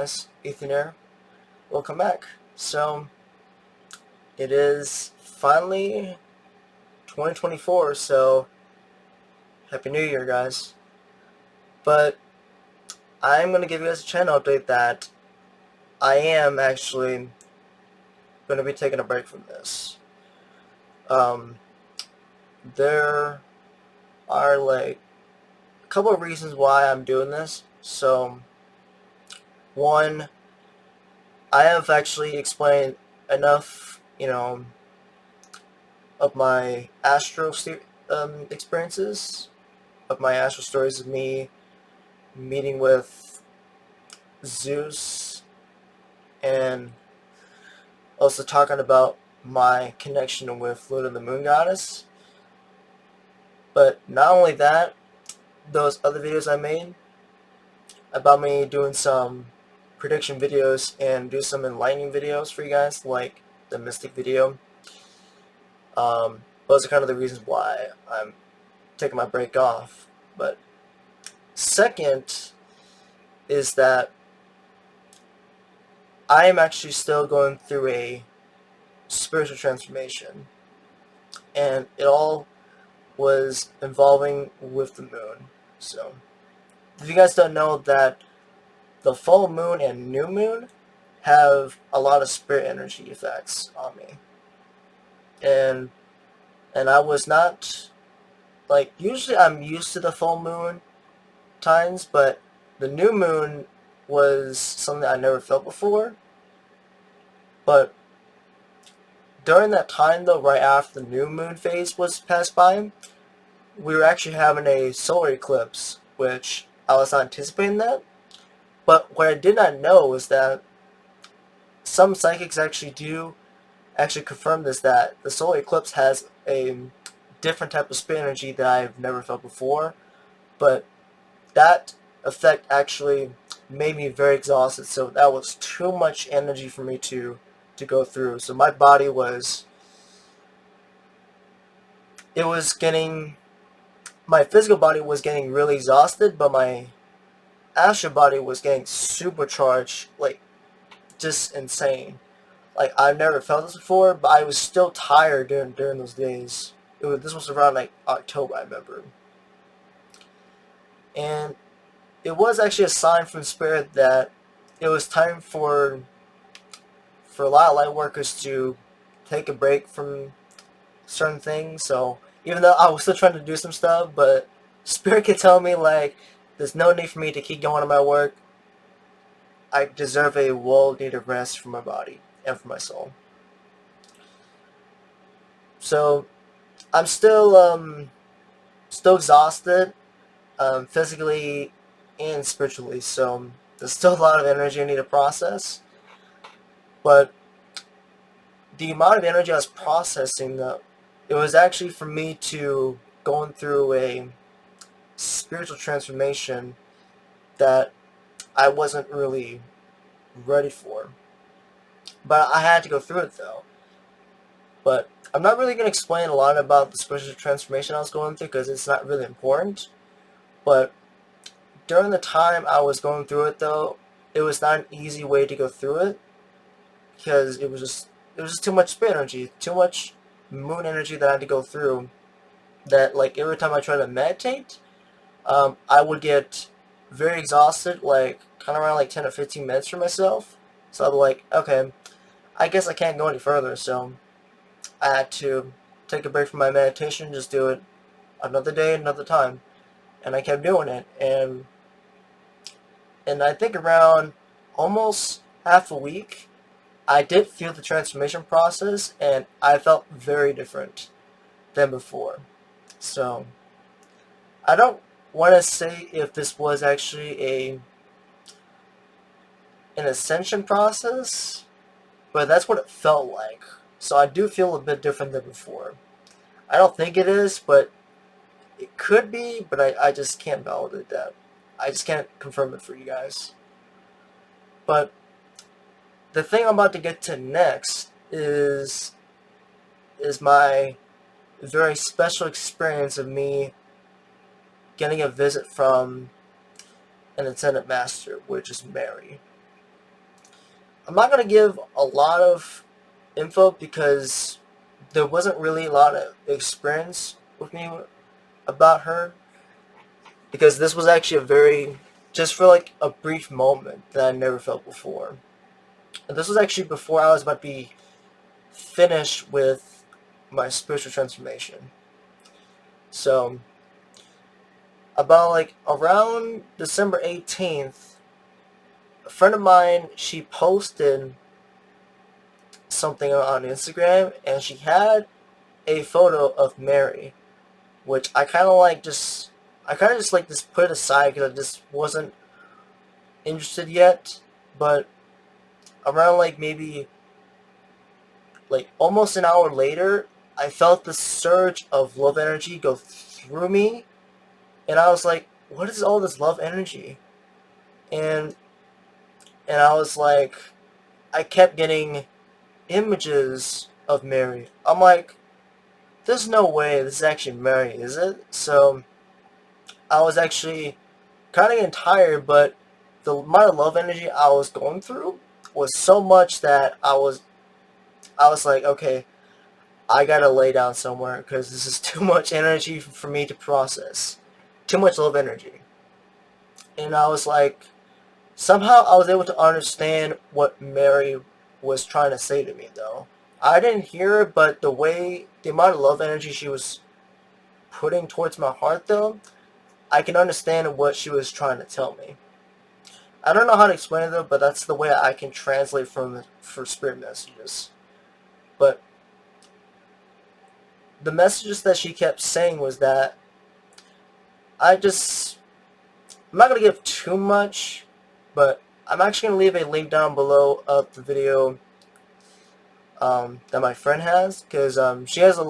guys, Ethan here. Welcome back. So, it is finally 2024, so Happy New Year, guys. But I'm going to give you guys a channel update that I am actually going to be taking a break from this. There are like a couple of reasons why I'm doing this. So, one, I have actually explained enough, of my experiences, of my astral stories of me meeting with Zeus, and also talking about my connection with Luna the Moon Goddess. But not only that, those other videos I made about me doing some prediction videos and do some enlightening videos for you guys, like the Mystic video. Those are kind of the reasons why I'm taking my break off. But second is that I am actually still going through a spiritual transformation, and it all was involving with the moon. So, if you guys don't know that the full moon and new moon have a lot of spirit energy effects on me, and I was not, like, usually I'm used to the full moon times, but the new moon was something I never felt before. But during that time, though, right after the new moon phase was passed by, we were actually having a solar eclipse, which I was not anticipating that. But what I did not know was that some psychics actually confirm this, that the solar eclipse has a different type of spirit energy that I've never felt before. But that effect actually made me very exhausted, so that was too much energy for me to go through. So my body was, my physical body was getting really exhausted, but my astral body was getting supercharged, like, just insane. Like, I've never felt this before, but I was still tired during those days. This was around, like, October, I remember. And it was actually a sign from Spirit that it was time for a lot of light workers to take a break from certain things. So even though I was still trying to do some stuff, but Spirit could tell me, like, there's no need for me to keep going on my work. I deserve a well-needed rest for my body and for my soul. So I'm still exhausted, physically and spiritually. So there's still a lot of energy I need to process. But the amount of energy I was processing, it was actually for me to going through a spiritual transformation that I wasn't really ready for. But I had to go through it, though. But I'm not really going to explain a lot about the spiritual transformation I was going through, because it's not really important. But during the time I was going through it, though, it was not an easy way to go through it, because it was just too much spirit energy, too much moon energy that I had to go through. That, like, every time I tried to meditate, I would get very exhausted, like, kind of around like 10 or 15 minutes for myself. So I'd be like, okay, I guess I can't go any further. So I had to take a break from my meditation, just do it another day, another time. And I kept doing it. And I think around almost half a week, I did feel the transformation process, and I felt very different than before. So I don't want to say if this was actually an ascension process, but that's what it felt like. So I do feel a bit different than before. I don't think it is, but it could be, but I just can't validate that. I just can't confirm it for you guys. But the thing I'm about to get to next is my very special experience of me getting a visit from an ascended master, which is Mary. I'm not gonna give a lot of info because there wasn't really a lot of experience with me about her, because this was actually a very, just for like a brief moment that I never felt before. And this was actually before I was about to be finished with my spiritual transformation. So about like around December 18th, a friend of mine, she posted something on Instagram, and she had a photo of Mary, which I kind of just like just put it aside because I just wasn't interested yet. But around like maybe like almost an hour later, I felt this surge of love energy go through me, and I was like, "What is all this love energy?" And I was like, I kept getting images of Mary. I'm like, "There's no way this is actually Mary, is it?" So I was actually kind of getting tired, but the amount of love energy I was going through was so much that I was like, okay, I gotta lay down somewhere because this is too much energy for me to process. Too much love energy. And I was like, somehow I was able to understand what Mary was trying to say to me, though. I didn't hear it, but the amount of love energy she was putting towards my heart, though, I can understand what she was trying to tell me. I don't know how to explain it, though, but that's the way I can translate for spirit messages. But the messages that she kept saying was that I just I'm not gonna give too much, but I'm actually gonna leave a link down below of the video that my friend has, because she has um, a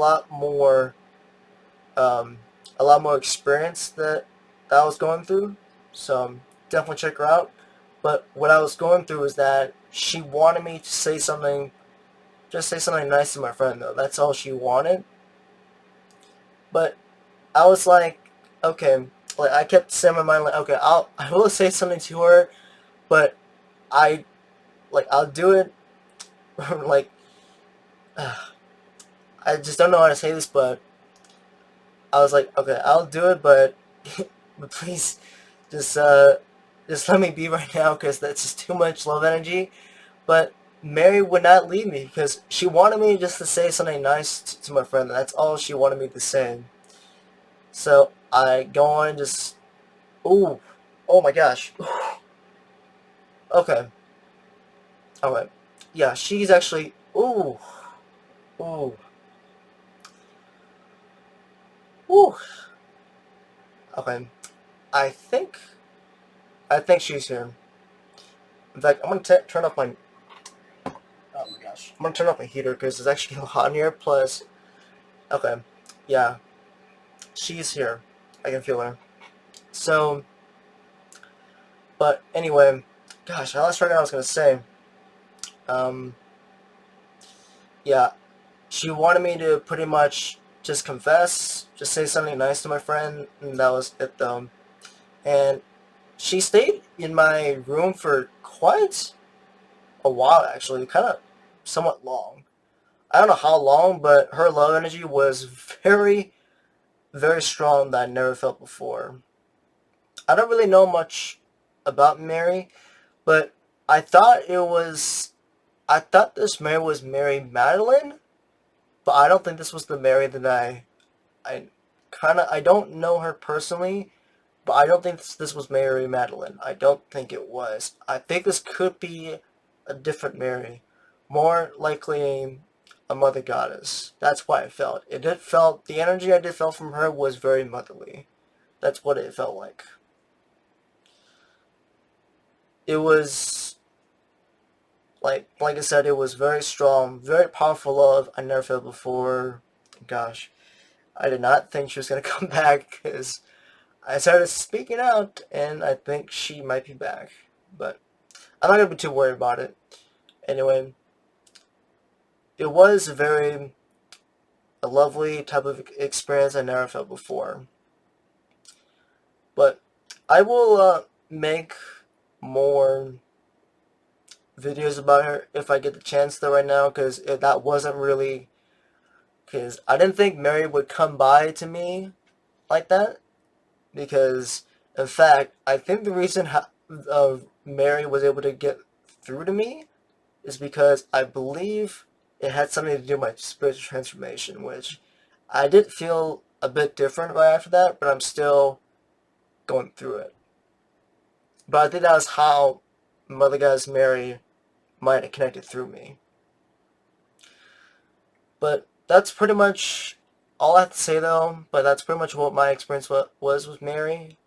lot more experience that I was going through. So definitely check her out. But what I was going through is that she wanted me to say something, just say something nice to my friend, though. That's all she wanted. But I was like, okay, like I kept saying in my mind, like, okay, I will say something to her, but I I'll do it. like I just don't know how to say this, but I was like, okay, I'll do it, but but please just uh just let me be right now, because that's just too much love energy. But Mary would not leave me because she wanted me just to say something nice to my friend. That's all she wanted me to say. So I go on and just, ooh, oh my gosh. Okay, alright. Yeah, she's actually, ooh, ooh. Okay, I think, I think she's here. In fact, I'm gonna turn off my, oh my gosh. I'm gonna turn off my heater because it's actually hot in here. Plus, okay, yeah, she's here. I can feel her. So, but anyway, gosh, I lost track of what I was gonna say. Um, yeah, she wanted me to pretty much just confess, just say something nice to my friend, and that was it, though. And she stayed in my room for quite a while, actually, kind of somewhat long. I don't know how long, but her love energy was very, very strong that I never felt before. I don't really know much about Mary, but I thought it was, I thought this Mary was Mary Magdalene, but I don't think this was the Mary that I I don't know her personally, but I don't think this was Mary Magdalene. I don't think it was. I think this could be a different Mary. More likely a mother goddess. That's why I felt. The energy I did felt from her was very motherly. That's what it felt like. It was, like I said, it was very strong, very powerful love I never felt before. Gosh, I did not think she was going to come back, because I started speaking out, and I think she might be back. But I'm not going to be too worried about it. Anyway, it was a lovely type of experience I never felt before. But I will make more videos about her if I get the chance though right now, because that wasn't really, because I didn't think Mary would come by to me like that, because in fact I think the reason Mary was able to get through to me is because I believe it had something to do with my spiritual transformation, which I did feel a bit different right after that, but I'm still going through it. But I think that was how Mother Goddess Mary might have connected through me. But that's pretty much all I have to say though, but that's pretty much what my experience was with Mary.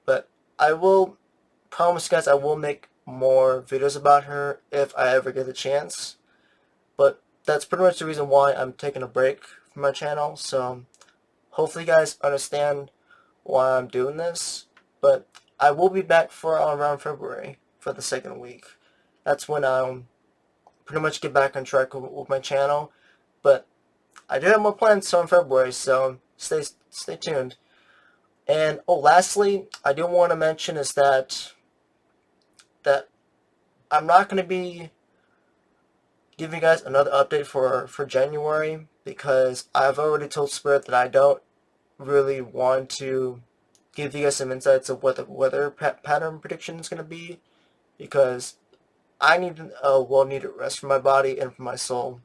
But I will promise you guys I will make more videos about her if I ever get the chance. But that's pretty much the reason why I'm taking a break from my channel. So hopefully you guys understand why I'm doing this. But I will be back for around February for the second week. That's when I'll pretty much get back on track with my channel. But I do have more plans in February, so stay tuned. And oh, lastly, I do want to mention is that I'm not going to be giving you guys another update for January, because I've already told Spirit that I don't really want to give you guys some insights of what the weather pattern prediction is going to be, because I need a well-needed rest for my body and for my soul.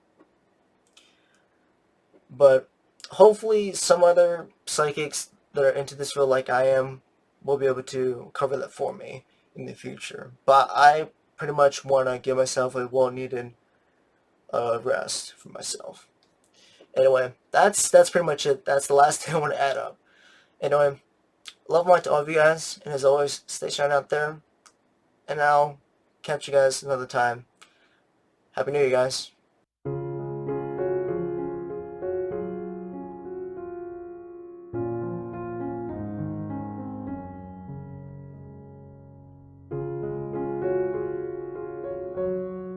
But hopefully some other psychics that are into this field like I am will be able to cover that for me in the future. But I pretty much want to give myself a well-needed rest for myself. Anyway, that's pretty much it. That's the last thing I want to add up. Anyway, love and light to all of you guys, and as always, stay shine out there, and I'll catch you guys another time. Happy New Year, guys.